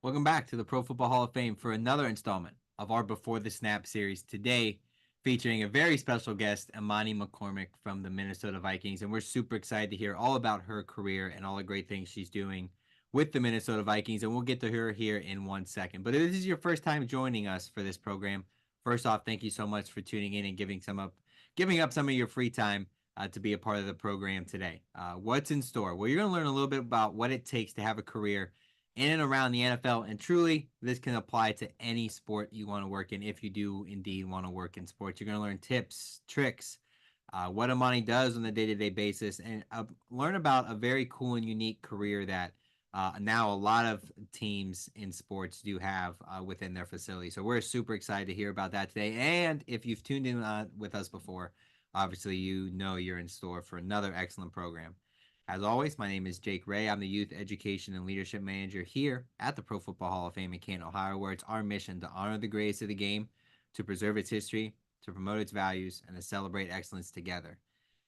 Welcome back to the Pro Football Hall of Fame for another installment of our Before the Snap series. Today, featuring a very special guest, Imani McCormick from the Minnesota Vikings. And we're super excited to hear all about her career and all the great things she's doing with the Minnesota Vikings. And we'll get to her here in 1 second. But if this is your first time joining us for this program, first off, thank you so much for tuning in and giving up some of your free time to be a part of the program today. What's in store? Well, you're going to learn a little bit about what it takes to have a career in and around the NFL. And truly, this can apply to any sport you want to work in if you do indeed want to work in sports. You're going to learn tips, tricks, what Imani does on a day-to-day basis, and learn about a very cool and unique career that now a lot of teams in sports do have within their facility. So we're super excited to hear about that today. And if you've tuned in with us before, obviously you know you're in store for another excellent program. As always, my name is Jake Ray. I'm the Youth Education and Leadership Manager here at the Pro Football Hall of Fame in Canton, Ohio, where it's our mission to honor the greatest of the game, to preserve its history, to promote its values, and to celebrate excellence together.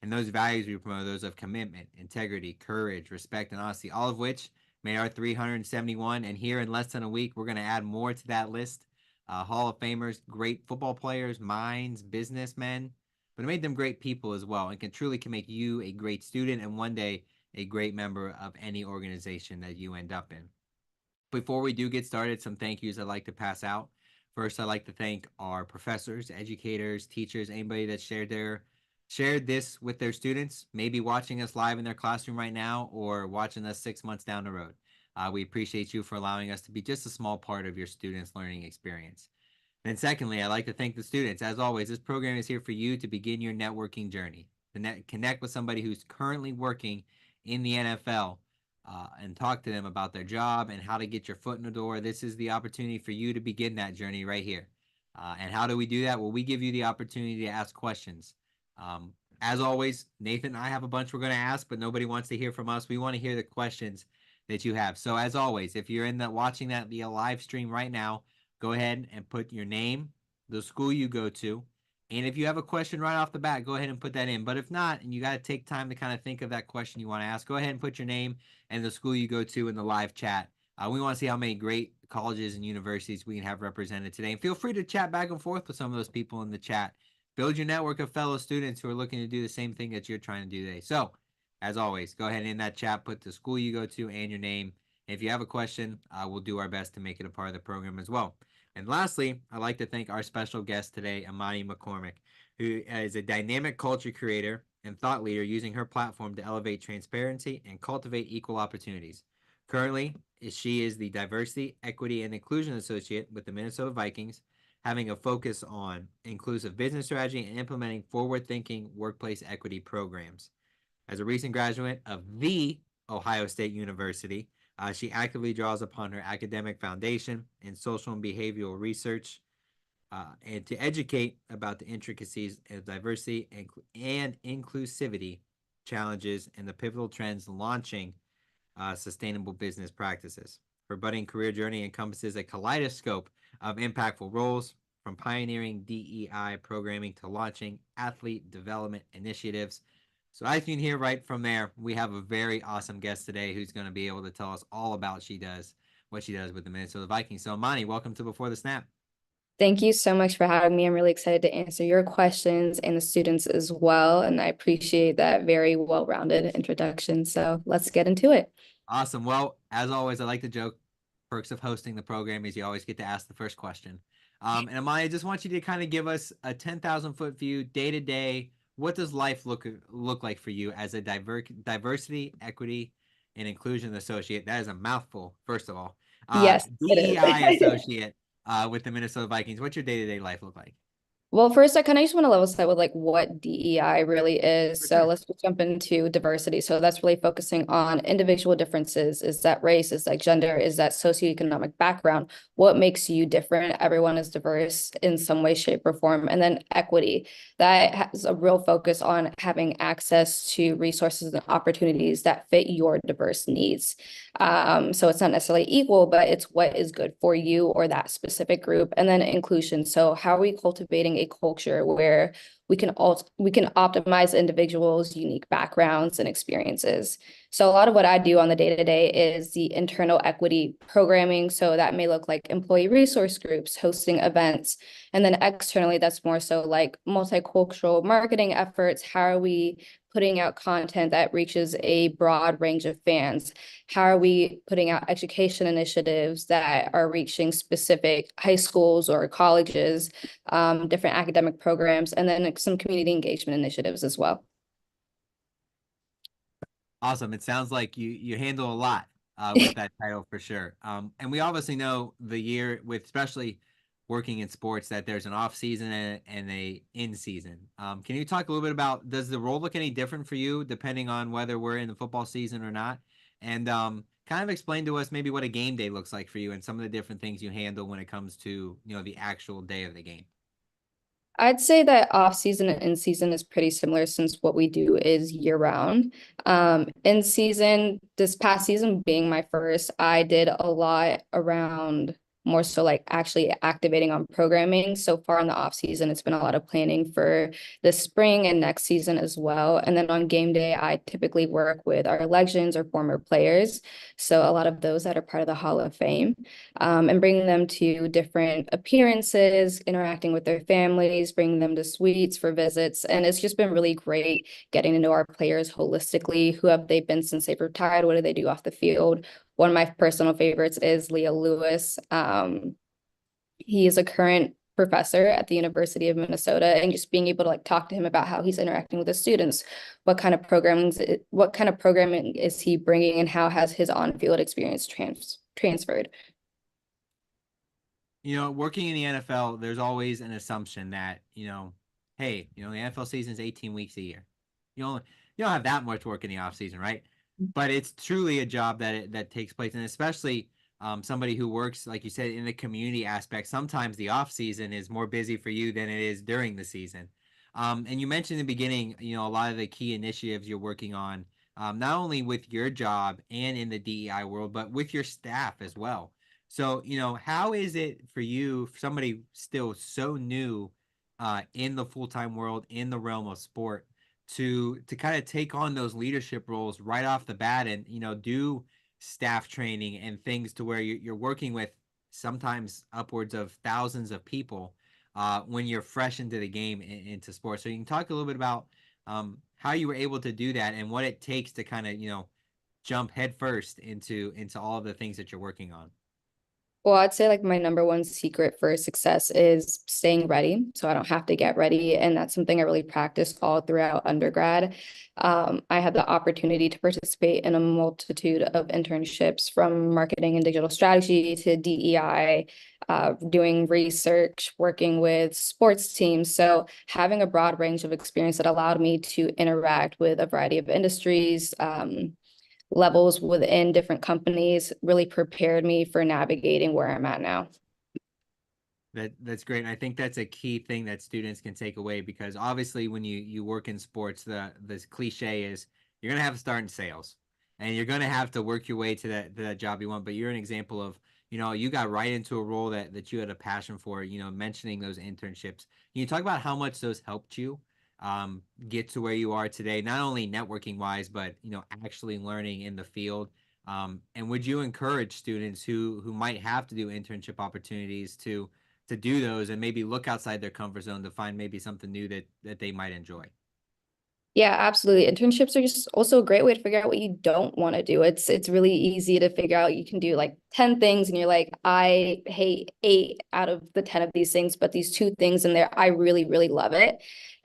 And those values we promote are those of commitment, integrity, courage, respect, and honesty, all of which made our 371. And here in less than a week, we're going to add more to that list. Hall of Famers, great football players, minds, businessmen, but it made them great people as well, and can make you a great student and one day a great member of any organization that you end up in. Before we do get started, some thank yous I'd like to pass out. First, I'd like to thank our professors, educators, teachers, anybody that shared this with their students, maybe watching us live in their classroom right now or watching us 6 months down the road. We appreciate you for allowing us to be just a small part of your students' learning experience. And secondly, I'd like to thank the students. As always, this program is here for you to begin your networking journey. Connect with somebody who's currently working in the NFL and talk to them about their job and how to get your foot in the door. This is the opportunity for you to begin that journey right here. And how do we do that? Well, we give you the opportunity to ask questions. As always, Nathan and I have a bunch we're going to ask, but nobody wants to hear from us. We want to hear the questions that you have. So as always, if you're watching that via live stream right now, go ahead and put your name, the school you go to, and if you have a question right off the bat, go ahead and put that in. But if not, and you got to take time to kind of think of that question you want to ask, go ahead and put your name and the school you go to in the live chat. We want to see how many great colleges and universities we can have represented today. And feel free to chat back and forth with some of those people in the chat. Build your network of fellow students who are looking to do the same thing that you're trying to do today. So, as always, go ahead and in that chat, put the school you go to and your name. If you have a question, we'll do our best to make it a part of the program as well. And lastly, I'd like to thank our special guest today, Imani McCormick, who is a dynamic culture creator and thought leader using her platform to elevate transparency and cultivate equal opportunities. Currently, she is the Diversity, Equity, and Inclusion Associate with the Minnesota Vikings, having a focus on inclusive business strategy and implementing forward-thinking workplace equity programs. As a recent graduate of the Ohio State University, she actively draws upon her academic foundation in social and behavioral research and to educate about the intricacies of diversity and inclusivity challenges and the pivotal trends launching sustainable business practices. Her budding career journey encompasses a kaleidoscope of impactful roles, from pioneering DE&I programming to launching athlete development initiatives. So as you can hear right from there, we have a very awesome guest today who's going to be able to tell us all about what she does with the Minnesota Vikings. So Imani, welcome to Before the Snap. Thank you so much for having me. I'm really excited to answer your questions and the students as well. And I appreciate that very well-rounded introduction. So let's get into it. Awesome. Well, as always, I like to joke, perks of hosting the program is you always get to ask the first question. And Imani, I just want you to kind of give us a 10,000-foot view, day to day. What does life look like for you as a diversity, equity, and inclusion associate? That is a mouthful, first of all. Yes, it DEI is. associate with the Minnesota Vikings. What's your day-to-day life look like? Well, first, I kind of just want to level set with like what DEI really is. For So sure. let's just jump into diversity. So that's really focusing on individual differences. Is that race? Is that gender? Is that socioeconomic background? What makes you different? Everyone is diverse in some way, shape, or form. And then equity. That has a real focus on having access to resources and opportunities that fit your diverse needs. So it's not necessarily equal, but it's what is good for you or that specific group. And then inclusion. So how are we cultivating a culture where we can optimize individuals' unique backgrounds and experiences. So a lot of what I do on the day-to-day is the internal equity programming. So that may look like employee resource groups, hosting events. And then externally, that's more so like multicultural marketing efforts. How are we putting out content that reaches a broad range of fans? How are we putting out education initiatives that are reaching specific high schools or colleges, different academic programs, and then some community engagement initiatives as well? Awesome. It sounds like you handle a lot with that title for sure. And we obviously know the year with especially working in sports that there's an off season and a in season. Can you talk a little bit about, does the role look any different for you depending on whether we're in the football season or not? And kind of explain to us maybe what a game day looks like for you and some of the different things you handle when it comes to, the actual day of the game. I'd say that off season and in season is pretty similar since what we do is year round. In season, this past season being my first, I did a lot around more so like actually activating on programming. So far in the off season, it's been a lot of planning for the spring and next season as well. And then on game day, I typically work with our legends or former players. So a lot of those that are part of the Hall of Fame, and bringing them to different appearances, interacting with their families, bringing them to suites for visits. And it's just been really great getting to know our players holistically. Who have they been since they've retired? What do they do off the field? One of my personal favorites is Leah Lewis. He is a current professor at the University of Minnesota, and just being able to like talk to him about how he's interacting with the students, what kind of programming is he bringing, and how has his on-field experience transferred. Working in the NFL, there's always an assumption that, hey, the NFL season is 18 weeks a year. You don't have that much work in the off season, right? But it's truly a job that takes place, and especially somebody who works, like you said, in the community aspect. Sometimes the off season is more busy for you than it is during the season. And you mentioned in the beginning, a lot of the key initiatives you're working on, not only with your job and in the DEI world, but with your staff as well. So, how is it for you, for somebody still so new in the full-time world, in the realm of sport, to kind of take on those leadership roles right off the bat and, do staff training and things to where you're working with sometimes upwards of thousands of people when you're fresh into the game, into sports. So you can talk a little bit about how you were able to do that and what it takes to kind of, jump headfirst into all of the things that you're working on. Well, I'd say like my number one secret for success is staying ready. So I don't have to get ready. And that's something I really practiced all throughout undergrad. I had the opportunity to participate in a multitude of internships, from marketing and digital strategy to DEI, doing research, working with sports teams. So having a broad range of experience that allowed me to interact with a variety of industries, levels within different companies, really prepared me for navigating where I'm at now. That's great. And I think that's a key thing that students can take away, because obviously when you work in sports, the cliche is you're gonna have to start in sales and you're gonna have to work your way to that job you want. But you're an example of, you got right into a role that you had a passion for, mentioning those internships. Can you talk about how much those helped you get to where you are today, not only networking wise, but actually learning in the field? And would you encourage students who might have to do internship opportunities to do those and maybe look outside their comfort zone to find maybe something new that they might enjoy? Yeah, absolutely. Internships are just also a great way to figure out what you don't want to do. It's really easy to figure out. You can do like 10 things and you're like, I hate 8 out of the 10 of these things, but these 2 things in there, I really, really love it.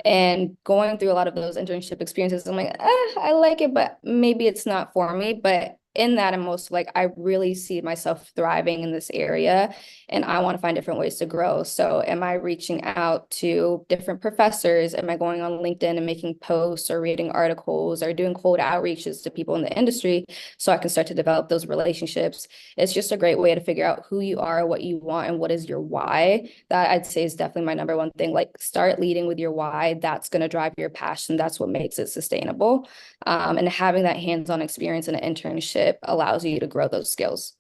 And going through a lot of those internship experiences, I'm like, I like it, but maybe it's not for me. But in that, I'm also like, I really see myself thriving in this area and I want to find different ways to grow. So am I reaching out to different professors? Am I going on LinkedIn and making posts or reading articles or doing cold outreaches to people in the industry so I can start to develop those relationships? It's just a great way to figure out who you are, what you want, and what is your why. That I'd say is definitely my number one thing. Like, start leading with your why. That's going to drive your passion. That's what makes it sustainable. And having that hands-on experience in an internship allows you to grow those skills.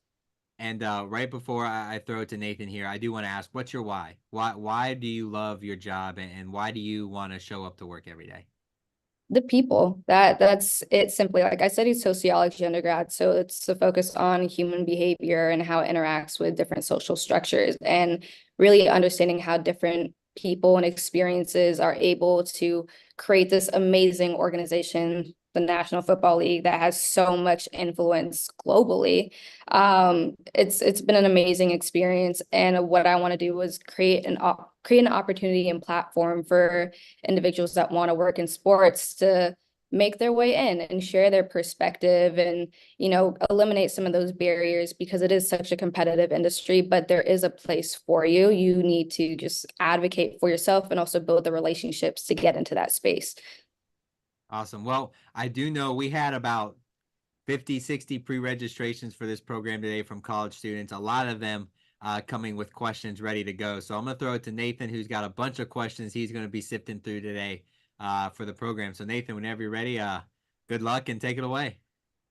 And right before I throw it to Nathan here, I do want to ask, what's your why? Why do you love your job, and why do you want to show up to work every day? The people, that's it. Simply, like I studied sociology undergrad, so it's the focus on human behavior and how it interacts with different social structures, and really understanding how different people and experiences are able to create this amazing organization, the National Football League, that has so much influence globally. It's been an amazing experience, and what I want to do was create an opportunity and platform for individuals that want to work in sports to make their way in and share their perspective, and eliminate some of those barriers, because it is such a competitive industry, but there is a place for you. You need to just advocate for yourself and also build the relationships to get into that space. Awesome. Well, I do know we had about 50, 60 pre-registrations for this program today from college students, a lot of them coming with questions ready to go. So I'm going to throw it to Nathan, who's got a bunch of questions he's going to be sifting through today for the program. So Nathan, whenever you're ready, good luck and take it away.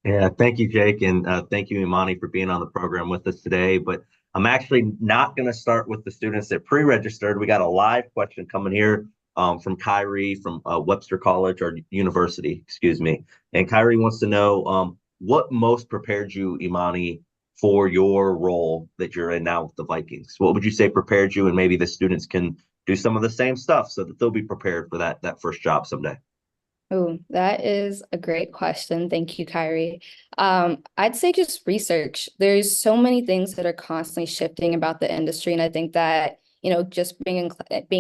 Yeah, thank you, Jake, and thank you, Imani, for being on the program with us today. But I'm actually not going to start with the students that pre-registered. We got a live question coming here from Kyrie from Webster College or University, excuse me. And Kyrie wants to know what most prepared you, Imani, for your role that you're in now with the Vikings. What would you say prepared you, and maybe the students can do some of the same stuff so that they'll be prepared for that first job someday? Oh, that is a great question. Thank you, Kyrie. I'd say just research. There's so many things that are constantly shifting about the industry, and I think that just being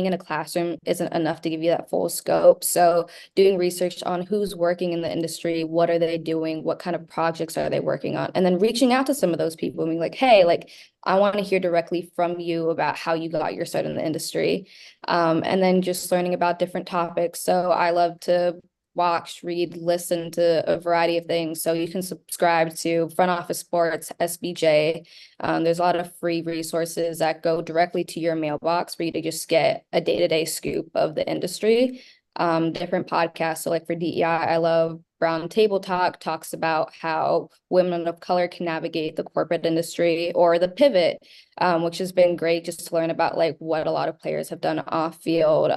in a classroom isn't enough to give you that full scope. So doing research on who's working in the industry, what are they doing, what kind of projects are they working on, and then reaching out to some of those people and being like, hey, like I want to hear directly from you about how you got your start in the industry, and then just learning about different topics. So I love to watch, read, listen to a variety of things. So you can subscribe to Front Office Sports, SBJ. There's a lot of free resources that go directly to your mailbox for you to just get a day-to-day scoop of the industry. Different podcasts. So like for DEI, I love Brown Table Talk, talks about how women of color can navigate the corporate industry, or The Pivot, which has been great just to learn about like what a lot of players have done off field.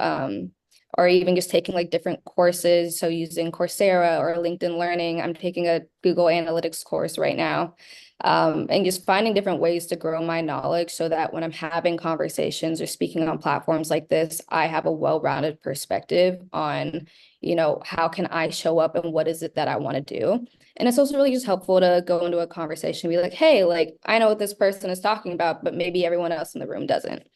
Or even just taking like different courses. So using Coursera or LinkedIn Learning. I'm taking a Google Analytics course right now. And just finding different ways to grow my knowledge so that when I'm having conversations or speaking on platforms like this, I have a well-rounded perspective on, how can I show up and what is it that I want to do. And it's also really just helpful to go into a conversation and be like, hey, like I know what this person is talking about, but maybe everyone else in the room doesn't.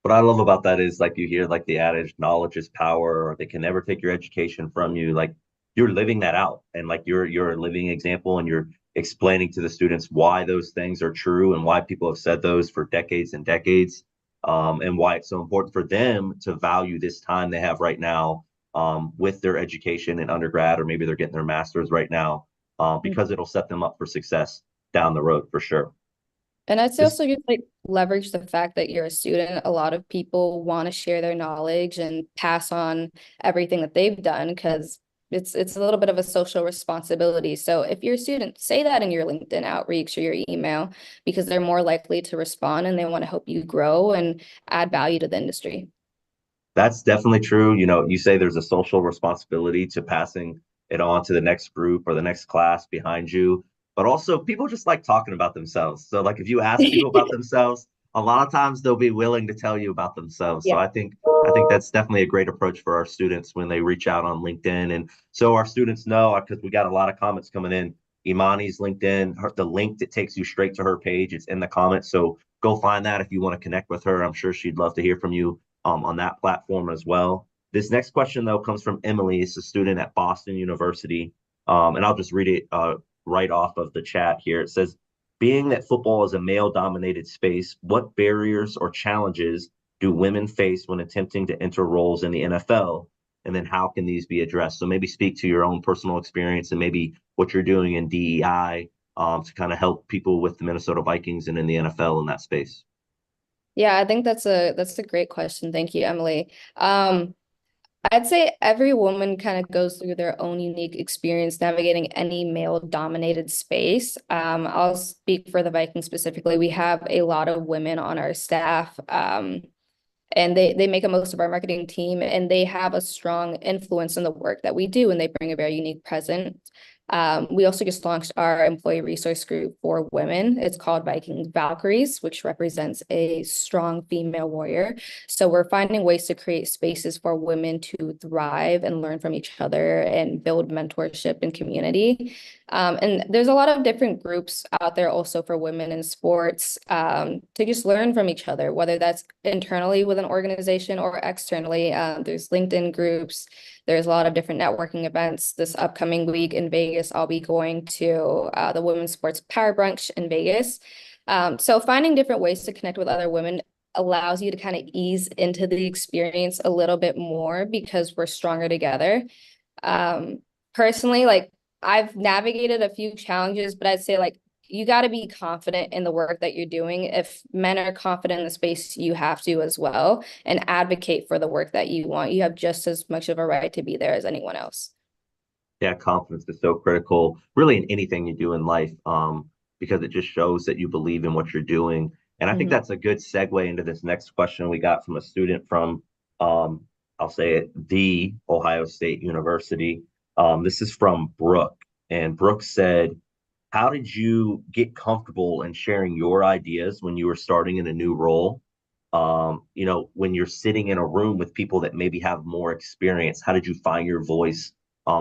What I love about that is like you hear like the adage, knowledge is power, or they can never take your education from you. Like you're living that out, and like you're a living example, and you're explaining to the students why those things are true and why people have said those for decades and decades, and why it's so important for them to value this time they have right now with their education in undergrad, or maybe they're getting their master's right now, because it'll set them up for success down the road for sure. And I'd say This also just like leverage the fact that you're a student. A lot of people want to share their knowledge and pass on everything that they've done, because it's a little bit of a social responsibility. So if you're a student, say that in your LinkedIn outreach or your email, because they're more likely to respond and they want to help you grow and add value to the industry. That's definitely true. You know, you say there's a social responsibility to passing it on to the next group or the next class behind you, but also people just like talking about themselves. So, like, if you ask people about themselves, a lot of times they'll be willing to tell you about themselves. So, Yeah. I think that's definitely a great approach for our students when they reach out on LinkedIn, and so our students know because we got a lot of comments coming in. Imani's LinkedIn, the link that takes you straight to her page, it's in the comments. So go find that if you want to connect with her. I'm sure she'd love to hear from you on that platform as well. This next question, though, comes from Emily. It's a student at Boston University. And I'll just read it right off of the chat here. It says, being that football is a male dominated space, what barriers or challenges do women face when attempting to enter roles in the NFL? And then how can these be addressed? So maybe speak to your own personal experience and maybe what you're doing in DEI to kind of help people with the Minnesota Vikings and in the NFL in that space. Yeah, I think that's a great question. Thank you, Emily. I'd say every woman kind of goes through their own unique experience navigating any male-dominated space. I'll speak for the Vikings specifically. We have a lot of women on our staff. And they make up most of our marketing team, and they have a strong influence in the work that we do, and they bring a very unique presence. We also just launched our employee resource group for women. It's called Vikings Valkyries, which represents a strong female warrior. So we're finding ways to create spaces for women to thrive and learn from each other and build mentorship and community. And there's a lot of different groups out there also for women in sports, to just learn from each other, whether that's internally with an organization or externally. There's LinkedIn groups. There's a lot of different networking events. This upcoming week in Vegas, I'll be going to the Women's Sports Power Brunch in Vegas. So finding different ways to connect with other women allows you to kind of ease into the experience a little bit more because we're stronger together. Personally, like I've navigated a few challenges, but I'd say like you got to be confident in the work that you're doing. If men are confident in the space, you have to as well, and advocate for the work that you want. You have just as much of a right to be there as anyone else. Yeah, confidence is so critical, really, in anything you do in life, because it just shows that you believe in what you're doing. And I think that's a good segue into this next question we got from a student from, I'll say it, the Ohio State University. This is from Brooke, and Brooke said, "How did you get comfortable in sharing your ideas when you were starting in a new role? When you're sitting in a room with people that maybe have more experience, how did you find your voice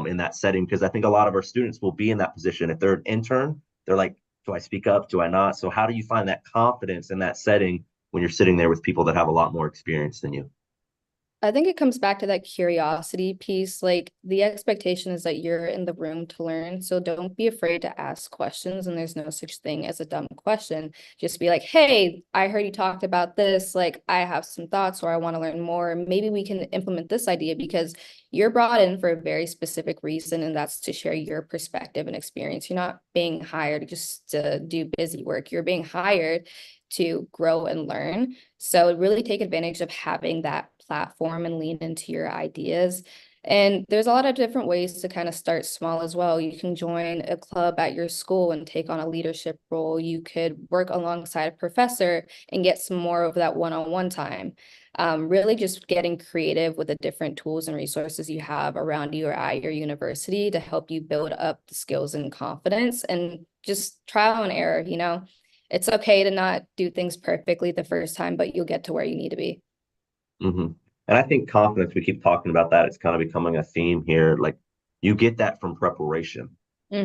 in that setting? Because I think a lot of our students will be in that position. If they're an intern, they're like, do I speak up? Do I not? So how do you find that confidence in that setting when you're sitting there with people that have a lot more experience than you?" I think it comes back to that curiosity piece. Like the expectation is that you're in the room to learn. So don't be afraid to ask questions. And there's no such thing as a dumb question. Just be like, hey, I heard you talked about this. Like I have some thoughts or I want to learn more. Maybe we can implement this idea because you're brought in for a very specific reason. And that's to share your perspective and experience. You're not being hired just to do busy work. You're being hired to grow and learn. So really take advantage of having that platform and lean into your ideas. And there's a lot of different ways to kind of start small as well. You can join a club at your school and take on a leadership role. You could work alongside a professor and get some more of that one-on-one time. Really just getting creative with the different tools and resources you have around you or at your university to help you build up the skills and confidence and just trial and error, It's okay to not do things perfectly the first time, but you'll get to where you need to be. hmm And I think confidence, we keep talking about that. It's kind of becoming a theme here. Like you get that from preparation.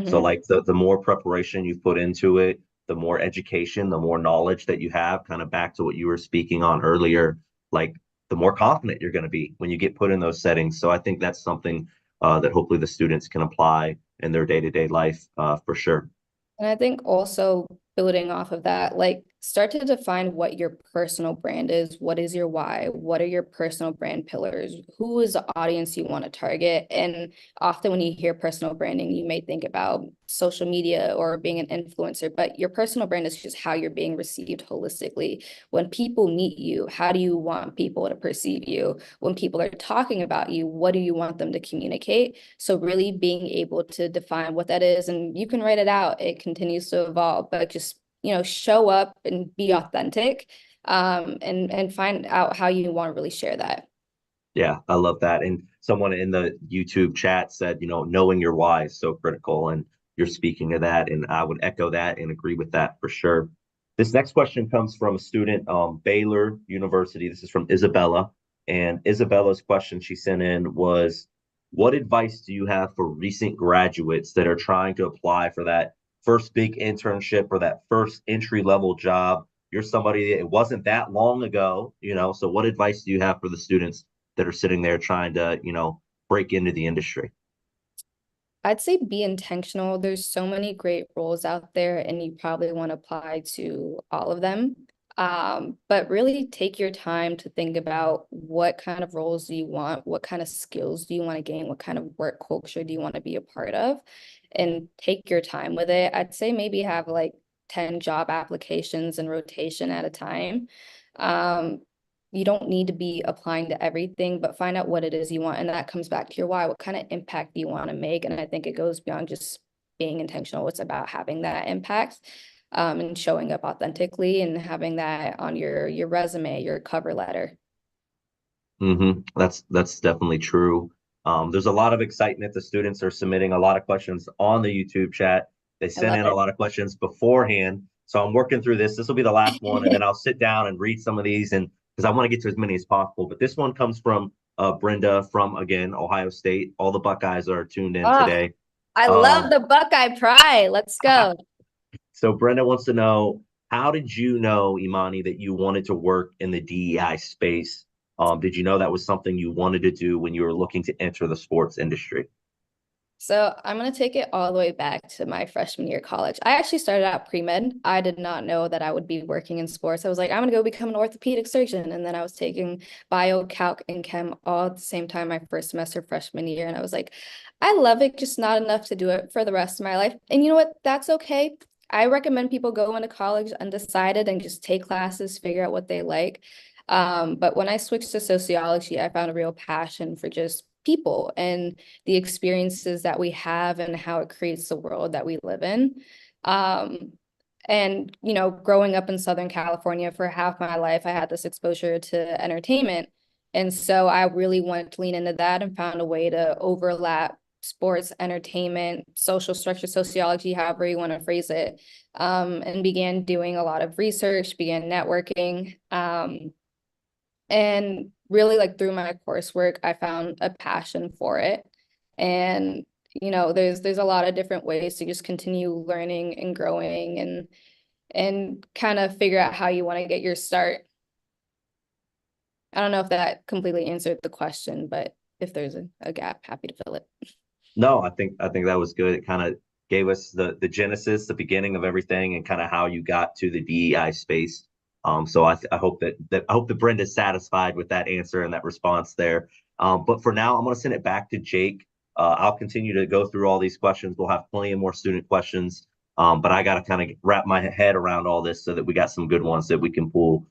So like the more preparation you put into it, the more education, the more knowledge that you have, kind of back to what you were speaking on earlier, like the more confident you're going to be when you get put in those settings. So I think that's something that hopefully the students can apply in their day-to-day life for sure. And I think also building off of that, like start to define what your personal brand is. What is your why? What are your personal brand pillars? Who is the audience you want to target? And often when you hear personal branding, you may think about social media or being an influencer, but your personal brand is just how you're being received holistically. When people meet you, how do you want people to perceive you? When people are talking about you, what do you want them to communicate? So really being able to define what that is, and you can write it out. It continues to evolve, but just show up and be authentic, and find out how you want to really share that. Yeah, I love that. And someone in the YouTube chat said, knowing your why is so critical. And you're speaking to that. And I would echo that and agree with that for sure. This next question comes from a student, Baylor University. This is from Isabella. And Isabella's question she sent in was, what advice do you have for recent graduates that are trying to apply for that first big internship or that first entry level job? You're somebody that it wasn't that long ago, so what advice do you have for the students that are sitting there trying to, break into the industry? I'd say be intentional. There's so many great roles out there, and you probably want to apply to all of them. But really take your time to think about what kind of roles do you want, what kind of skills do you want to gain, what kind of work culture do you want to be a part of, and take your time with it. I'd say maybe have like 10 job applications in rotation at a time. you don't need to be applying to everything, but find out what it is you want. And that comes back to your why. What kind of impact do you want to make? And I think it goes beyond just being intentional. It's about having that impact, and showing up authentically and having that on your resume, your cover letter. That's definitely true. There's a lot of excitement. The students are submitting a lot of questions on the YouTube chat. They I sent love in a lot of questions beforehand. So I'm working through this. This will be the last one, and then it. I'll sit down and read some of these, and because I want to get to as many as possible. But this one comes from Brenda from, again, Ohio State. All the Buckeyes are tuned in Oh, today. I love Um, the Buckeye pride. Let's go. so Brenda wants to know, how did you know, Imani, that you wanted to work in the DEI space? Did you know that was something you wanted to do when you were looking to enter the sports industry? So I'm going to take it all the way back to my freshman year of college. I actually started out pre-med. I did not know that I would be working in sports. I was like, I'm going to go become an orthopedic surgeon. And then I was taking bio, calc, and chem all at the same time my first semester freshman year. And I was like, I love it, just not enough to do it for the rest of my life. And you know what? That's okay. I recommend people go into college undecided and just take classes, figure out what they like. But when I switched to sociology, I found a real passion for just people and the experiences that we have and how it creates the world that we live in. Um, and, you know, growing up in Southern California for half my life, I had this exposure to entertainment. And so I really wanted to lean into that and found a way to overlap sports, entertainment, social structure, sociology, however you want to phrase it, and began doing a lot of research, began networking. And really, like, through my coursework, I found a passion for it. And, you know, there's a lot of different ways to just continue learning and growing and kind of figure out how you want to get your start. I don't know if that completely answered the question, but if there's a gap, happy to fill it. No, I think that was good. It kind of gave us the genesis, the beginning of everything, and kind of how you got to the DEI space. So I hope that I hope that Brenda's satisfied with that answer and that response there. But for now, I'm going to send it back to Jake. I'll continue to go through all these questions. We'll have plenty of more student questions. But I got to kind of wrap my head around all this so that we got some good ones that we can pull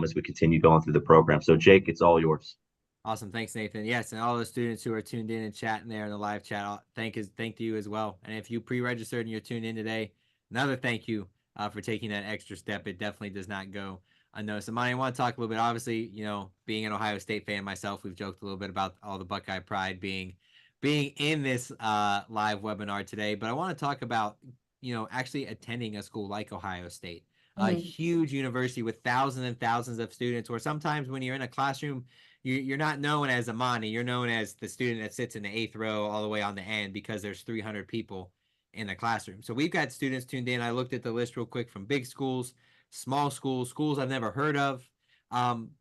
as we continue going through the program. So Jake, it's all yours. Awesome. Thanks, Nathan. Yes, and all the students who are tuned in and chatting there in the live chat, thank you as well. And if you pre-registered and you're tuned in today, another thank you for taking that extra step. It definitely does not go unnoticed. Imani, I want to talk a little bit. Obviously, you know, being an Ohio State fan myself, we've joked a little bit about all the Buckeye pride being in this live webinar today. But I want to talk about, you know, actually attending a school like Ohio State, a huge university with thousands and thousands of students, where sometimes when you're in a classroom, you're not known as Imani. You're known as the student that sits in the 8th row all the way on the end because there's 300 people in the classroom. So we've got students tuned in. I looked at the list real quick from big schools, small schools, schools I've never heard of.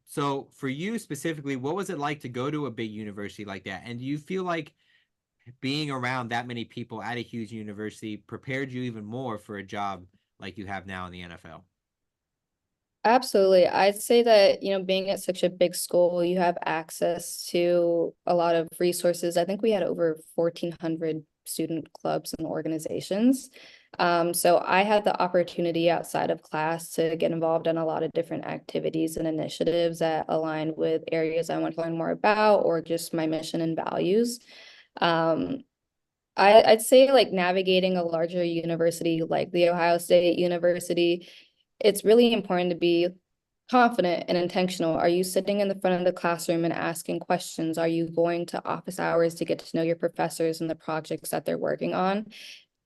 So for you specifically, what was it like to go to a big university like that? And do you feel like being around that many people at a huge university prepared you even more for a job like you have now in the NFL? Absolutely. I'd say that, you know, being at such a big school, you have access to a lot of resources. I think we had over 1,400 student clubs and organizations. So I had the opportunity outside of class to get involved in a lot of different activities and initiatives that align with areas I want to learn more about or just my mission and values. Um, I'd say, like, navigating a larger university like the Ohio State University, it's really important to be confident and intentional. Are you sitting in the front of the classroom and asking questions? Are you going to office hours to get to know your professors and the projects that they're working on?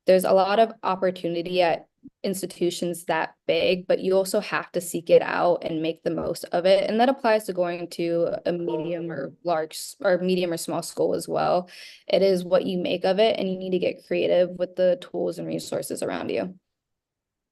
There's a lot of opportunity at institutions that big, but you also have to seek it out and make the most of it. And that applies to going to a medium or large or medium or small school as well. It is what you make of it, and you need to get creative with the tools and resources around you.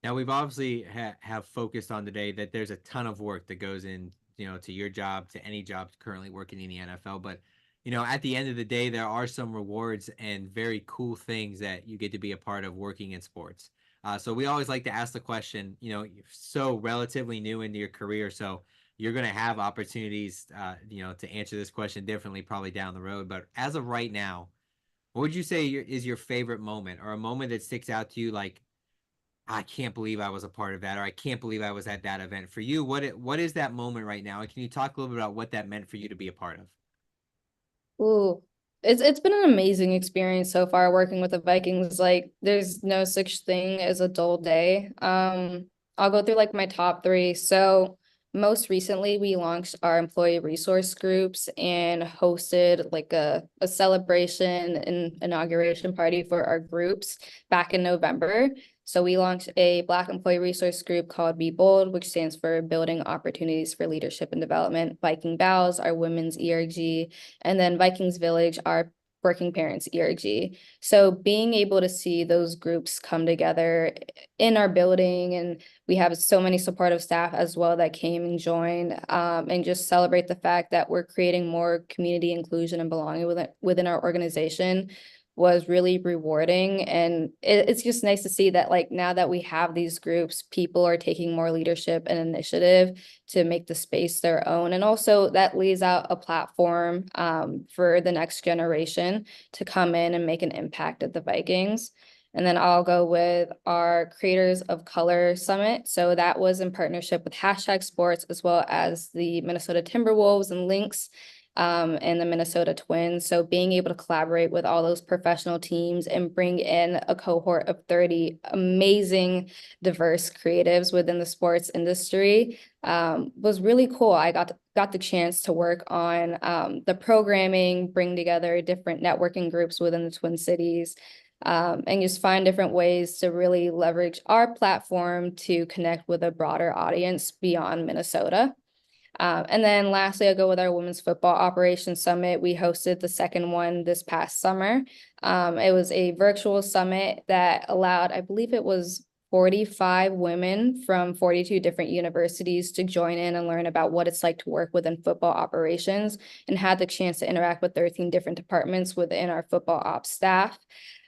Now we've obviously have focused on today that there's a ton of work that goes in, you know, to your job, to any job currently working in the NFL. But, you know, at the end of the day, there are some rewards and very cool things that you get to be a part of working in sports. So we always like to ask the question, you know, you're so relatively new into your career, so you're going to have opportunities, you know, to answer this question differently probably down the road. But as of right now, what would you say is your favorite moment or a moment that sticks out to you? Like, I can't believe I was a part of that, or I can't believe I was at that event. For you, what is that moment right now? And can you talk a little bit about what that meant for you to be a part of? Ooh, it's been an amazing experience so far working with the Vikings. Like, there's no such thing as a dull day. I'll go through like my top three. So most recently, we launched our employee resource groups and hosted like a celebration and inauguration party for our groups back in November. So we launched a Black employee resource group called Be Bold, which stands for Building Opportunities for Leadership and Development. Viking Vows, our women's ERG, and then Vikings Village, our working parents ERG. So being able to see those groups come together in our building, and we have so many supportive staff as well that came and joined, and just celebrate the fact that we're creating more community inclusion and belonging within our organization was really rewarding. And it's just nice to see that, like, now that we have these groups, people are taking more leadership and initiative to make the space their own. And also that lays out a platform for the next generation to come in and make an impact at the Vikings. And then I'll go with our Creators of Color Summit. So that was in partnership with Hashtag Sports, as well as the Minnesota Timberwolves and Lynx, and the Minnesota Twins. So being able to collaborate with all those professional teams and bring in a cohort of 30 amazing, diverse creatives within the sports industry was really cool. I got the chance to work on the programming, bring together different networking groups within the Twin Cities, and just find different ways to really leverage our platform to connect with a broader audience beyond Minnesota. And then lastly, I'll go with our Women's Football Operations Summit. We hosted the second one this past summer. It was a virtual summit that allowed, I believe it was 45 women from 42 different universities to join in and learn about what it's like to work within football operations, and had the chance to interact with 13 different departments within our football ops staff.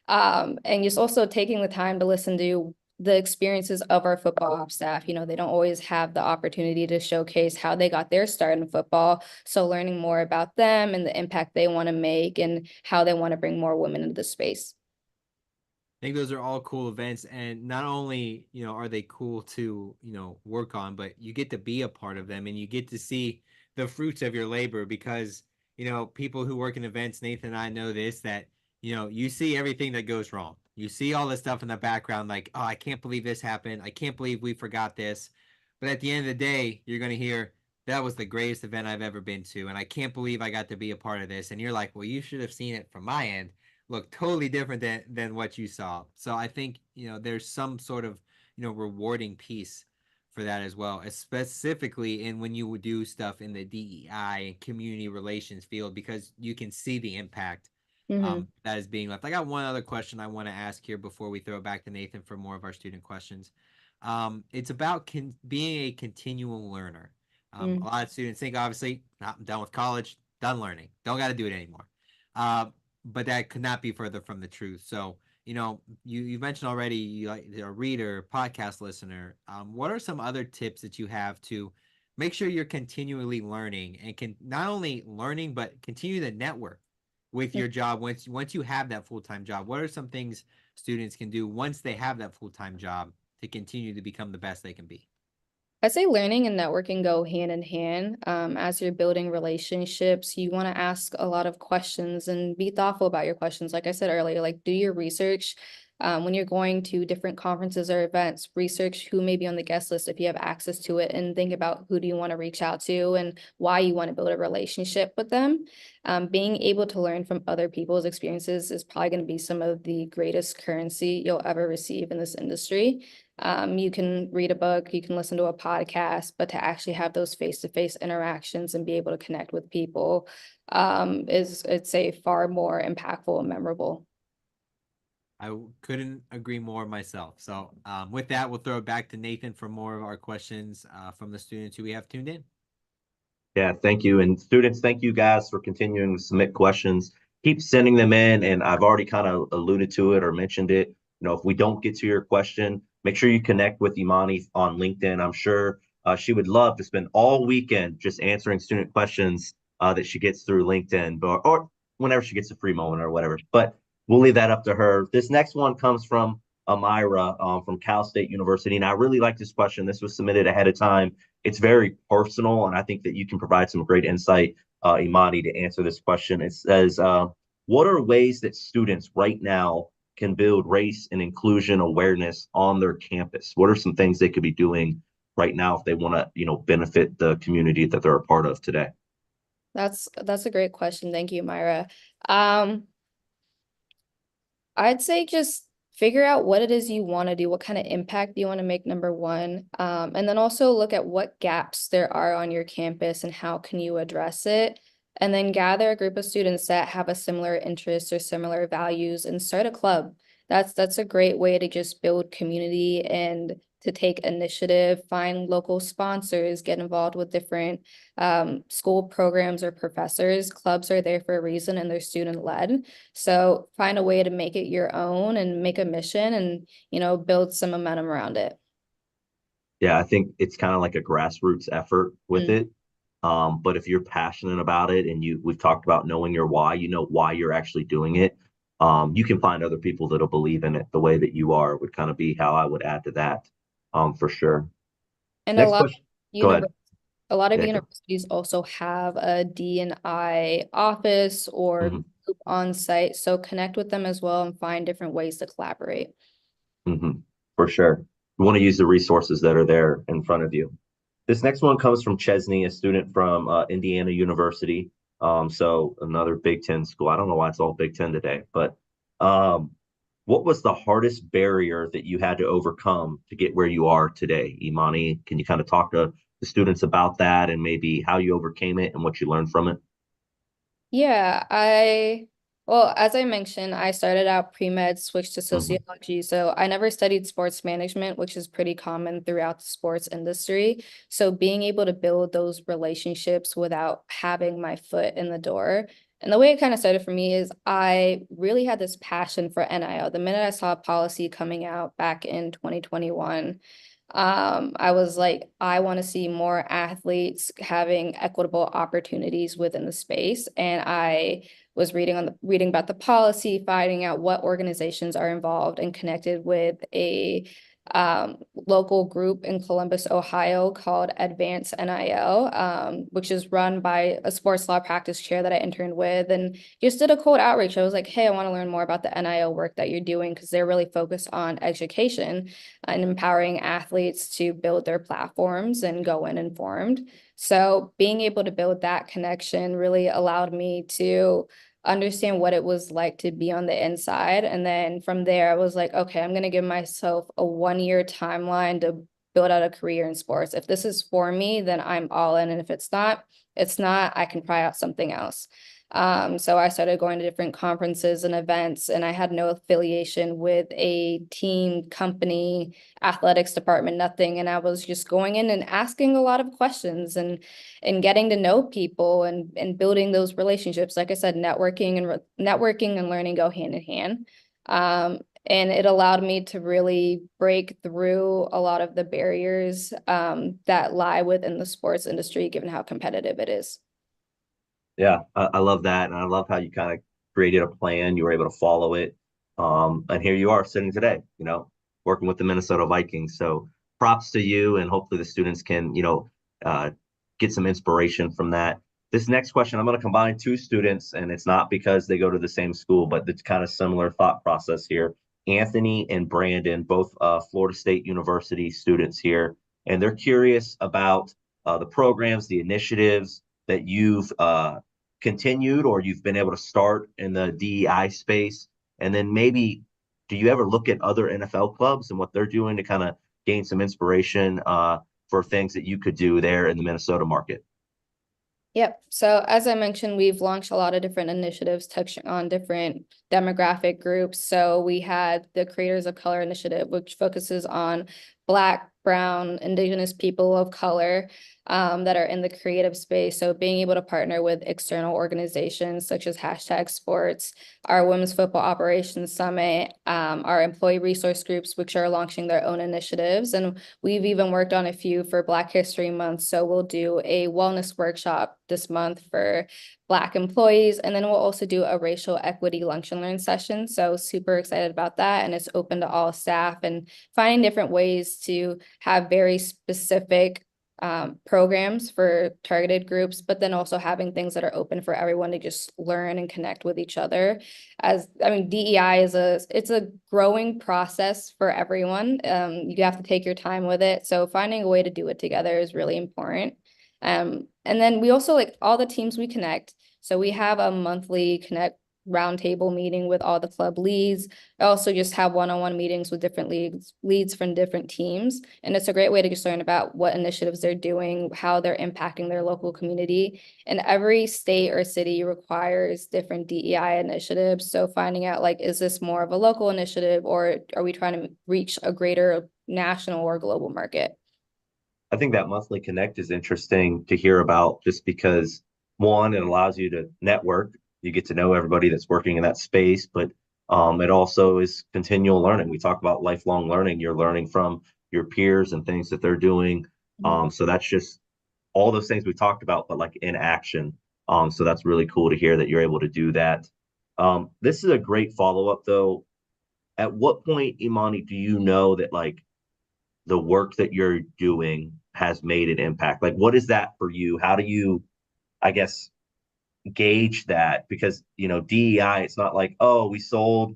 And just also taking the time to listen to the experiences of our football ops staff. You know, they don't always have the opportunity to showcase how they got their start in football. So learning more about them and the impact they want to make and how they want to bring more women into the space. I think those are all cool events, and not only, are they cool to, work on, but you get to be a part of them and you get to see the fruits of your labor because, people who work in events, Nathan and I know this, that, you see everything that goes wrong. You see all the stuff in the background, like, oh, I can't believe this happened. I can't believe we forgot this. But at the end of the day, you're going to hear, that was the greatest event I've ever been to. And I can't believe I got to be a part of this. And you're like, well, you should have seen it from my end. Look totally different than what you saw. So I think, there's some sort of, rewarding piece for that as well, specifically in when you would do stuff in the DEI and community relations field, because you can see the impact that is being left. I got one other question I want to ask here before we throw it back to Nathan for more of our student questions. It's about being a continual learner. A lot of students think, obviously, I'm done with college, done learning, don't got to do it anymore. But that could not be further from the truth. So, you mentioned already you're a reader, podcast listener. What are some other tips that you have to make sure you're continually learning and can not only learning, but continue to network with your job once you have that full-time job? What are some things students can do once they have that full-time job to continue to become the best they can be? I say learning and networking go hand in hand. As you're building relationships, you want to ask a lot of questions and be thoughtful about your questions. Like I said earlier, like, do your research. When you're going to different conferences or events, research who may be on the guest list if you have access to it, and think about who do you want to reach out to and why you want to build a relationship with them. Being able to learn from other people's experiences is probably going to be some of the greatest currency you'll ever receive in this industry. You can read a book, you can listen to a podcast, but to actually have those face-to-face interactions and be able to connect with people is, it's a far more impactful and memorable. I couldn't agree more myself. So with that, we'll throw it back to Nathan for more of our questions from the students who we have tuned in. Yeah, thank you. And students, thank you guys for continuing to submit questions. Keep sending them in. And I've already kind of alluded to it or mentioned it. If we don't get to your question, make sure you connect with Imani on LinkedIn. I'm sure she would love to spend all weekend just answering student questions that she gets through LinkedIn, or whenever she gets a free moment or whatever. But we'll leave that up to her. This next one comes from Amira from Cal State University. And I really like this question. This was submitted ahead of time. It's very personal, and I think that you can provide some great insight, Imani, to answer this question. It says, what are ways that students right now can build race and inclusion awareness on their campus? What are some things they could be doing right now if they want to, benefit the community that they're a part of today? That's a great question. Thank you, Myra. I'd say just figure out what it is you want to do, what kind of impact you want to make, number one. And then also look at what gaps there are on your campus and how can you address it. And then gather a group of students that have a similar interests or similar values and start a club. That's a great way to just build community and to take initiative, find local sponsors, get involved with different school programs or professors. Clubs are there for a reason and they're student-led. So find a way to make it your own and make a mission and, build some momentum around it. Yeah, I think it's kind of like a grassroots effort with it. But if you're passionate about it and we've talked about knowing your why, you know why you're actually doing it. You can find other people that'll believe in it the way that you are would kind of be how I would add to that, for sure. And Next question. Go ahead. a lot of Yeah, go. universities also have a DE&I office or Mhm, group on site. So connect with them as well and find different ways to collaborate. for sure. You want to use the resources that are there in front of you. This next one comes from Chesney, a student from Indiana University. So another Big Ten school. I don't know why it's all Big Ten today, but what was the hardest barrier that you had to overcome to get where you are today, Imani? Can you kind of talk to the students about that and maybe how you overcame it and what you learned from it? Yeah, well, as I mentioned, I started out pre-med, switched to Hmm. sociology. So I never studied sports management, which is pretty common throughout the sports industry. So being able to build those relationships without having my foot in the door. And the way it kind of started for me is I really had this passion for NIL. The minute I saw policy coming out back in 2021, I was like, I want to see more athletes having equitable opportunities within the space. And I was reading about the policy, finding out what organizations are involved and connected with a local group in Columbus, Ohio called Advance NIL, which is run by a sports law practice chair that I interned with, and just did a cold outreach. I was like, hey, I want to learn more about the NIL work that you're doing because they're really focused on education and empowering athletes to build their platforms and go in informed. So being able to build that connection really allowed me to understand what it was like to be on the inside. And then from there, I was like, okay, I'm going to give myself a 1-year timeline to build out a career in sports. If this is for me, then I'm all in. And if it's not, I can try out something else. So I started going to different conferences and events, and I had no affiliation with a team, company, athletics department, nothing. And I was just going in and asking a lot of questions and getting to know people and building those relationships. Like I said, networking and learning go hand in hand. And it allowed me to really break through a lot of the barriers that lie within the sports industry, given how competitive it is. Yeah, I love that. And I love how you kind of created a plan. You were able to follow it. And here you are sitting today, working with the Minnesota Vikings. So props to you. And hopefully the students can, get some inspiration from that. This next question, I'm going to combine two students, and it's not because they go to the same school, but it's kind of similar thought process here. Anthony and Brandon, both Florida State University students here, and they're curious about the programs, the initiatives that you've continued or you've been able to start in the DEI space? And then maybe do you ever look at other NFL clubs and what they're doing to kind of gain some inspiration for things that you could do there in the Minnesota market? Yep. So as I mentioned, we've launched a lot of different initiatives touching on different demographic groups. So we had the Creators of Color Initiative, which focuses on Black, Brown, Indigenous people of color. that are in the creative space. So being able to partner with external organizations such as #sports, our Women's Football Operations Summit, our employee resource groups, which are launching their own initiatives. And we've even worked on a few for Black History Month. So we'll do a wellness workshop this month for Black employees. And then we'll also do a racial equity lunch and learn session. So super excited about that. And it's open to all staff, and finding different ways to have very specific programs for targeted groups, but then also having things that are open for everyone to just learn and connect with each other. DEI it's a growing process for everyone. You have to take your time with it. So finding a way to do it together is really important. And then we also, like, all the teams we connect. So we have a monthly connect roundtable meeting with all the club leads. I also just have one-on-one meetings with different leads from different teams. And it's a great way to just learn about what initiatives they're doing, how they're impacting their local community. And every state or city requires different DEI initiatives. So finding out, like, is this more of a local initiative, or are we trying to reach a greater national or global market? I think that monthly connect is interesting to hear about, just because, one, it allows you to network. You get to know everybody that's working in that space, but it also is continual learning. We talk about lifelong learning. You're learning from your peers and things that they're doing. So that's just all those things we talked about, but like in action. So that's really cool to hear that you're able to do that. This is a great follow-up, though. At what point, Imani, do you know that, like, the work that you're doing has made an impact? Like, what is that for you? How do you, I guess, gauge that? Because, DEI, it's not like, oh, we sold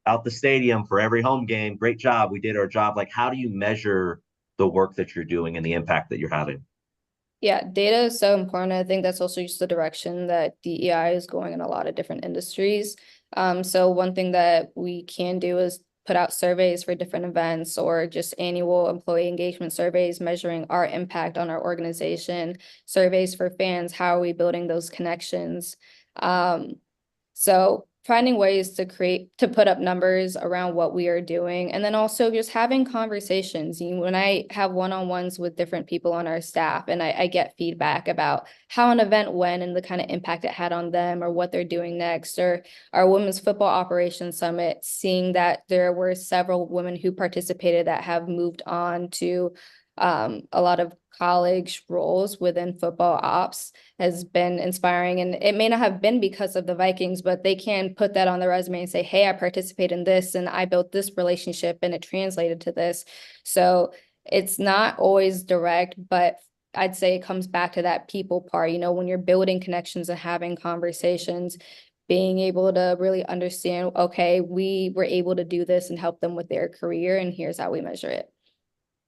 out the stadium for every home game, great job, we did our job. Like, how do you measure the work that you're doing and the impact that you're having? Yeah, data is so important. I think that's also just the direction that DEI is going in a lot of different industries. So one thing that we can do is put out surveys for different events, or just annual employee engagement surveys measuring our impact on our organization, surveys for fans, how are we building those connections? So finding ways to put up numbers around what we are doing, and then also just having conversations. When I have one-on-ones with different people on our staff, and I get feedback about how an event went and the kind of impact it had on them, or what they're doing next, or our Women's Football Operations Summit, seeing that there were several women who participated that have moved on to a lot of college roles within football ops, has been inspiring. And it may not have been because of the Vikings, but they can put that on their resume and say, hey, I participated in this and I built this relationship and it translated to this. So it's not always direct, but I'd say it comes back to that people part. When you're building connections and having conversations, being able to really understand, okay, we were able to do this and help them with their career, and here's how we measure it.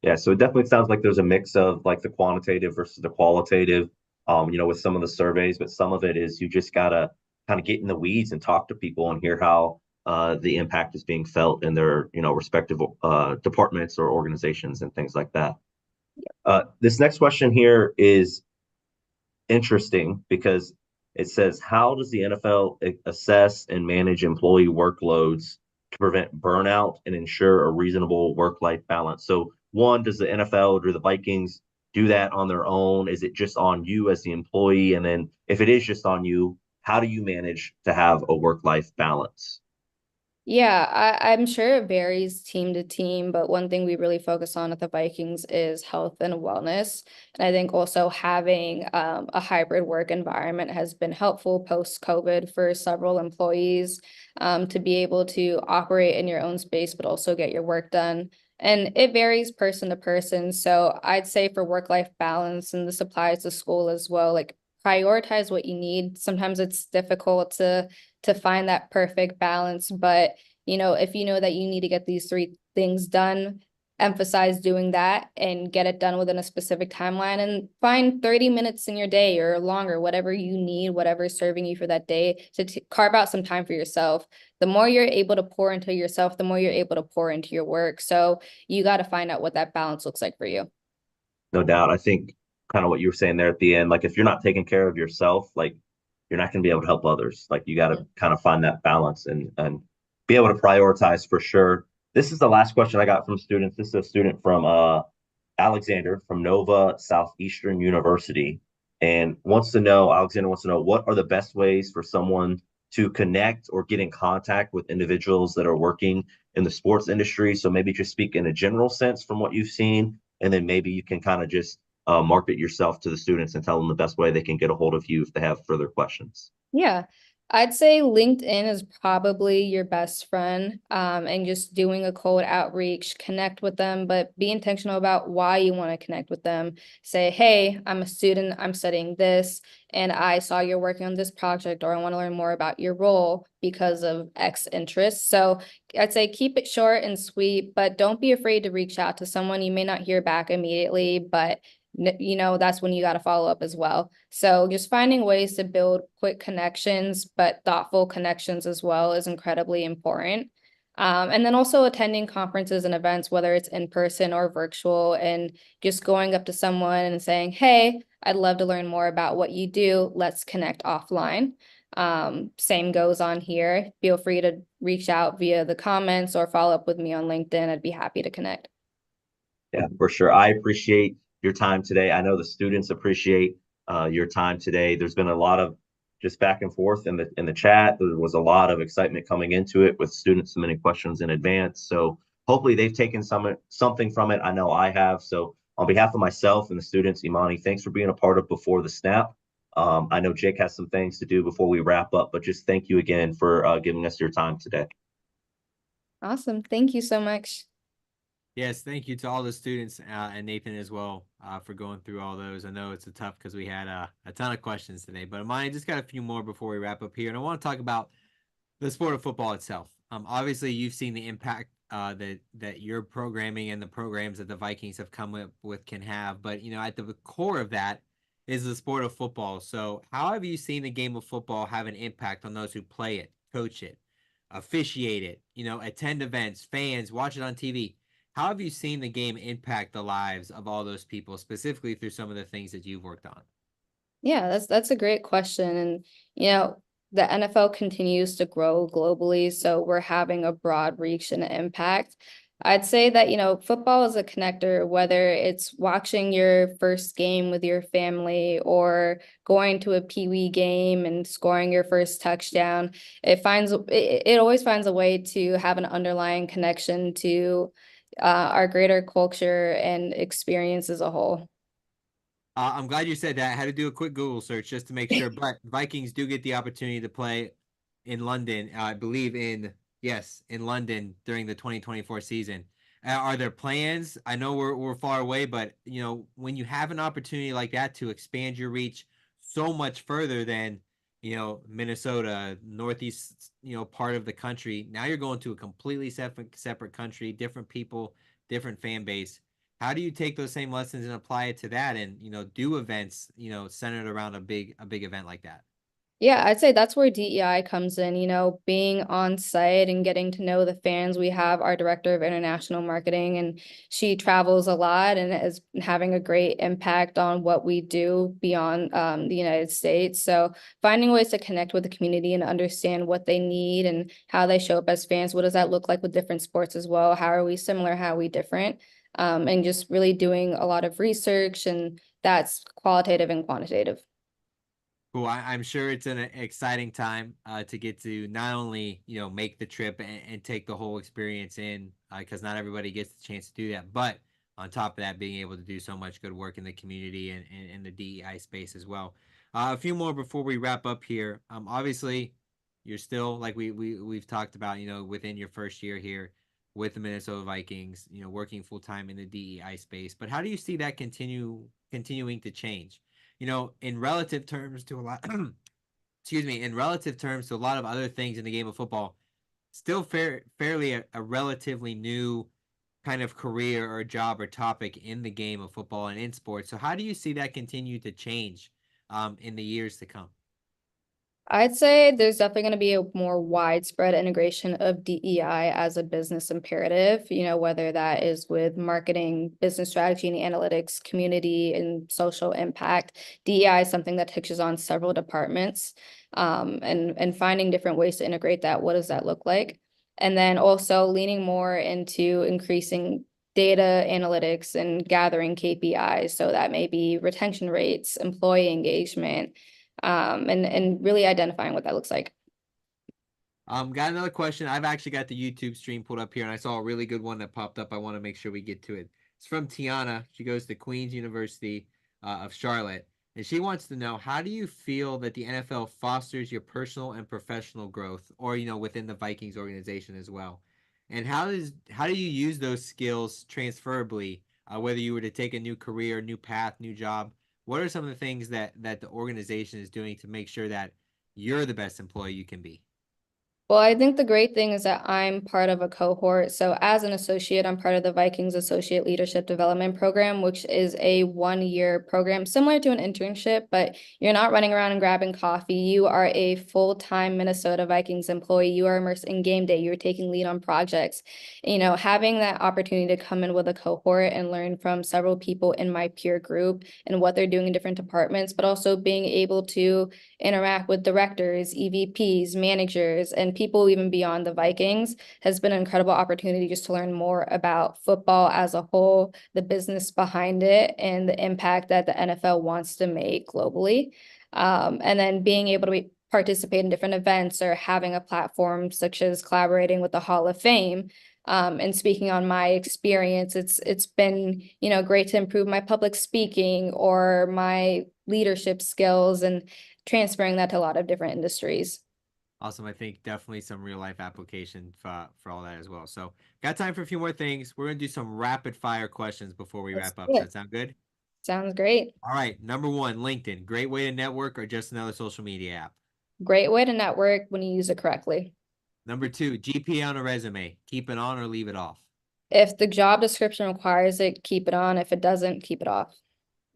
Yeah, so it definitely sounds like there's a mix of, like, the quantitative versus the qualitative, with some of the surveys, but some of it is you just gotta kind of get in the weeds and talk to people and hear how the impact is being felt in their, respective departments or organizations and things like that. This next question here is interesting because it says, how does the NFL assess and manage employee workloads to prevent burnout and ensure a reasonable work-life balance? So, one, does the NFL or the Vikings do that on their own? Is it just on you as the employee? And then if it is just on you, how do you manage to have a work-life balance? Yeah, I'm sure it varies team to team, but one thing we really focus on at the Vikings is health and wellness. And I think also having a hybrid work environment has been helpful post-COVID for several employees, to be able to operate in your own space, but also get your work done. And it varies person to person. So I'd say for work-life balance, and this applies to school as well, like, prioritize what you need. Sometimes it's difficult to find that perfect balance, but if you know that you need to get these 3 things done, emphasize doing that and get it done within a specific timeline, and find 30 minutes in your day or longer, whatever you need, whatever's serving you for that day, to carve out some time for yourself. The more you're able to pour into yourself, the more you're able to pour into your work. So you got to find out what that balance looks like for you. No doubt. I think kind of what you were saying there at the end, like, if you're not taking care of yourself, like, you're not going to be able to help others. Like, you got to kind of find that balance and be able to prioritize, for sure. This is the last question I got from students. This is a student from Alexander from Nova Southeastern University, and Alexander wants to know what are the best ways for someone to connect or get in contact with individuals that are working in the sports industry. So maybe just speak in a general sense from what you've seen, and then maybe you can kind of just market yourself to the students and tell them the best way they can get a hold of you if they have further questions. Yeah, I'd say LinkedIn is probably your best friend, and just doing a cold outreach, connect with them, but be intentional about why you want to connect with them. Say, hey, I'm a student, I'm studying this, and I saw you're working on this project, or I want to learn more about your role because of X interest. So I'd say keep it short and sweet, but don't be afraid to reach out to someone. You may not hear back immediately, but that's when you got to follow up as well. So just finding ways to build quick connections, but thoughtful connections as well is incredibly important. And then also attending conferences and events, whether it's in person or virtual, and just going up to someone and saying, hey, I'd love to learn more about what you do. Let's connect offline. Same goes on here. Feel free to reach out via the comments or follow up with me on LinkedIn. I'd be happy to connect. Yeah, for sure. I appreciate your time today. I know the students appreciate your time today. There's been a lot of just back and forth in the chat. There was a lot of excitement coming into it with students submitting questions in advance. So hopefully they've taken something from it. I know I have. So on behalf of myself and the students, Imani, thanks for being a part of Before the Snap. I know Jake has some things to do before we wrap up, but just thank you again for giving us your time today. Awesome. Thank you so much. Yes, thank you to all the students and Nathan as well for going through all those. I know it's a tough because we had a ton of questions today, but Imani, just got a few more before we wrap up here, and I want to talk about the sport of football itself. Obviously, you've seen the impact that your programming and the programs that the Vikings have come up with can have, but at the core of that is the sport of football. So, how have you seen the game of football have an impact on those who play it, coach it, officiate it, attend events, fans, watch it on TV? How have you seen the game impact the lives of all those people, specifically through some of the things that you've worked on? Yeah, that's a great question. And the NFL continues to grow globally, so we're having a broad reach and impact. I'd say that, football is a connector, whether it's watching your first game with your family or going to a Pee-wee game and scoring your first touchdown. It always finds a way to have an underlying connection to our greater culture and experience as a whole. I'm glad you said that. I had to do a quick Google search just to make sure. But Vikings do get the opportunity to play in London, I believe in London during the 2024 season. Are there plans? I know we're far away, but when you have an opportunity like that to expand your reach so much further than Minnesota, northeast part of the country, now you're going to a completely separate country, different people, different fan base. How do you take those same lessons and apply it to that, and do events centered around a big event like that? Yeah, I'd say that's where DEI comes in, being on site and getting to know the fans. We have our director of international marketing, and she travels a lot and is having a great impact on what we do beyond the United States. So finding ways to connect with the community and understand what they need and how they show up as fans. What does that look like with different sports as well? How are we similar? How are we different? And just really doing a lot of research, and that's qualitative and quantitative. Cool. I'm sure it's an exciting time to get to not only make the trip and take the whole experience in, because not everybody gets the chance to do that, but on top of that, being able to do so much good work in the community and in the DEI space as well. A few more before we wrap up here. Obviously, you're still, like we've talked about, within your first year here with the Minnesota Vikings, working full time in the DEI space. But how do you see that continuing to change? In relative terms to a lot, excuse me, in relative terms to a lot of other things in the game of football, still fairly a relatively new kind of career or job or topic in the game of football and in sports. So how do you see that continue to change in the years to come? I'd say there's definitely going to be a more widespread integration of DEI as a business imperative, whether that is with marketing, business strategy and analytics, community, and social impact. DEI is something that touches on several departments, and finding different ways to integrate that. What does that look like? And then also leaning more into increasing data analytics and gathering KPIs. So that may be retention rates, employee engagement, and really identifying what that looks like. Got another question. I've actually got the YouTube stream pulled up here, and I saw a really good one that popped up. I want to make sure we get to it. It's from Tiana. She goes to Queens University of Charlotte, and she wants to know, how do you feel that the NFL fosters your personal and professional growth, or within the Vikings organization as well? And how do you use those skills transferably, whether you were to take a new career, new path, new job? What are some of the things that the organization is doing to make sure that you're the best employee you can be? Well, I think the great thing is that I'm part of a cohort. So as an associate, I'm part of the Vikings Associate Leadership Development Program, which is a 1-year program similar to an internship, but you're not running around and grabbing coffee. You are a full-time Minnesota Vikings employee. You are immersed in game day. You're taking lead on projects. Having that opportunity to come in with a cohort and learn from several people in my peer group and what they're doing in different departments, but also being able to interact with directors, EVPs, managers, and people even beyond the Vikings has been an incredible opportunity just to learn more about football as a whole, the business behind it, and the impact that the NFL wants to make globally. And then being able to participate in different events or having a platform such as collaborating with the Hall of Fame. And speaking on my experience, it's been, great to improve my public speaking or my leadership skills and transferring that to a lot of different industries. Awesome. I think definitely some real life application for all that as well. So, got time for a few more things. We're going to do some rapid fire questions before we Let's wrap up. do Does it. that sound good? Sounds great. All right. Number one, LinkedIn. Great way to network or just another social media app? Great way to network when you use it correctly. Number two, GPA on a resume. Keep it on or leave it off? If the job description requires it, keep it on. If it doesn't, keep it off.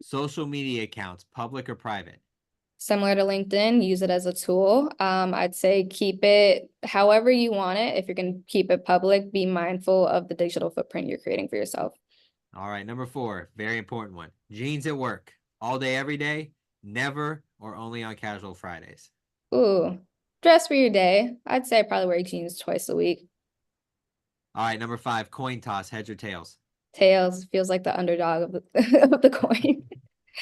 Social media accounts, public or private? Similar to LinkedIn, use it as a tool. I'd say keep it however you want it. If you're going to keep it public, be mindful of the digital footprint you're creating for yourself. All right. Number four, very important one. Jeans at work. All day, every day, never, or only on casual Fridays? Ooh, dress for your day. I'd say I probably wear jeans twice a week. All right. Number five, coin toss, heads or tails? Tails feels like the underdog of the coin.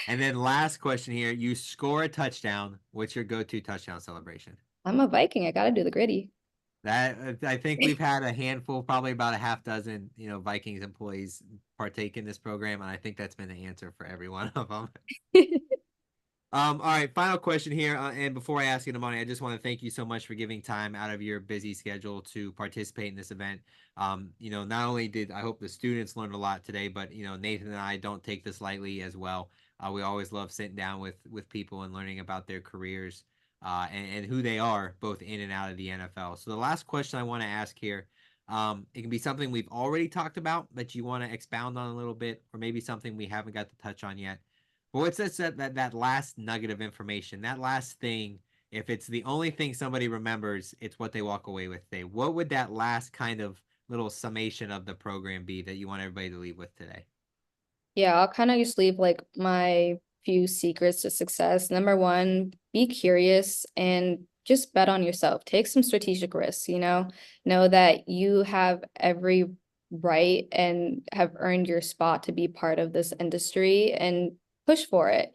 And then last question here. You score a touchdown. What's your go-to touchdown celebration? I'm a Viking. I got to do the gritty. That I think we've had a handful, probably about a half dozen, Vikings employees partake in this program, and I think that's been the answer for every one of them. All right, final question here, and before I ask you, Imani, I just want to thank you so much for giving time out of your busy schedule to participate in this event. Not only did I hope the students learned a lot today, but Nathan and I don't take this lightly as well. We always love sitting down with people and learning about their careers and who they are, both in and out of the NFL. So the last question I want to ask here, it can be something we've already talked about that you want to expound on a little bit, or maybe something we haven't got to touch on yet. But what's that last nugget of information, that last thing? If it's the only thing somebody remembers, it's what they walk away with today. What would that last kind of little summation of the program be that you want everybody to leave with today? Yeah, I'll kind of just leave like my few secrets to success. Number one, be curious and just bet on yourself. Take some strategic risks, know that you have every right and have earned your spot to be part of this industry and push for it.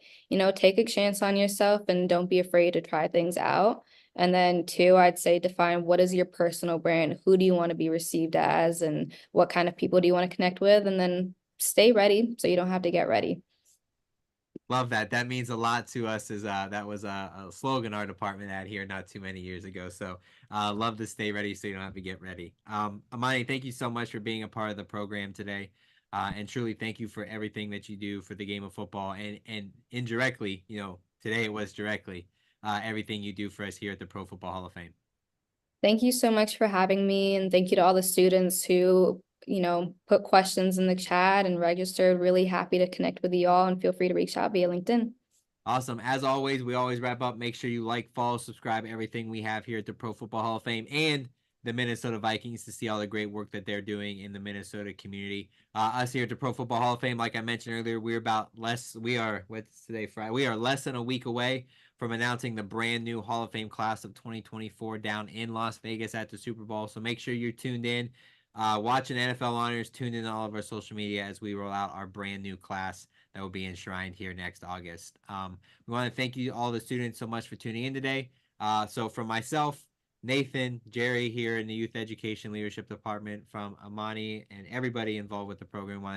Take a chance on yourself and don't be afraid to try things out. And then two, I'd say define what is your personal brand? Who do you want to be received as? And what kind of people do you want to connect with? And then stay ready so you don't have to get ready. Love that. That means a lot to us. That was a slogan our department had here not too many years ago. So love to stay ready so you don't have to get ready. Imani, thank you so much for being a part of the program today. And truly thank you for everything that you do for the game of football and indirectly, today it was directly everything you do for us here at the Pro Football Hall of Fame. Thank you so much for having me. And thank you to all the students who put questions in the chat and registered. Really happy to connect with you all, and feel free to reach out via LinkedIn. Awesome. As always, we always wrap up. Make sure you like, follow, subscribe, everything we have here at the Pro Football Hall of Fame and the Minnesota Vikings to see all the great work that they're doing in the Minnesota community. Us here at the Pro Football Hall of Fame, like I mentioned earlier, what's today, Friday? We are less than a week away from announcing the brand new Hall of Fame class of 2024 down in Las Vegas at the Super Bowl. So make sure you're tuned in. watching NFL Honors, tune in to all of our social media as we roll out our brand new class that will be enshrined here next August. We want to thank you, all the students, so much for tuning in today. So from myself, Nathan, Jerry here in the Youth Education Leadership Department, from Imani and everybody involved with the program, we want to